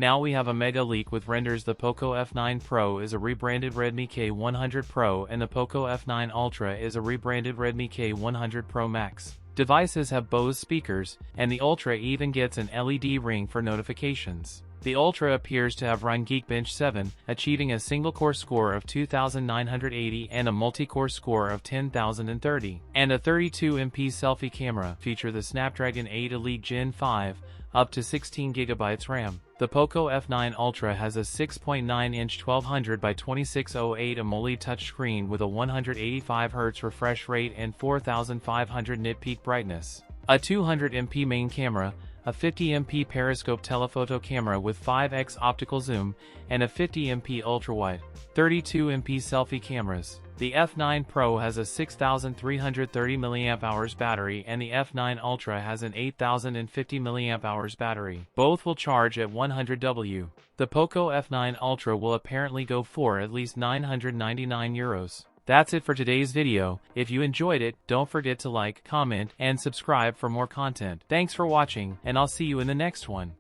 Now we have a mega leak with renders. The Poco F9 Pro is a rebranded Redmi K100 Pro and the Poco F9 Ultra is a rebranded Redmi K100 Pro Max. Devices have Bose speakers, and the Ultra even gets an LED ring for notifications. The Ultra appears to have run Geekbench 7, achieving a single-core score of 2,980 and a multi-core score of 10,030. And a 32MP selfie camera, feature the Snapdragon 8 Elite Gen 5, up to 16GB RAM. The Poco F9 Ultra has a 6.9-inch 1200 by 2608 AMOLED touchscreen with a 185Hz refresh rate and 4500 nit peak brightness. A 200MP main camera, a 50MP periscope telephoto camera with 5x optical zoom, and a 50MP ultrawide, 32MP selfie cameras. The F9 Pro has a 6,330 mAh battery and the F9 Ultra has an 8,050 mAh battery. Both will charge at 100W. The Poco F9 Ultra will apparently go for at least €999. That's it for today's video. If you enjoyed it, don't forget to like, comment, and subscribe for more content. Thanks for watching, and I'll see you in the next one.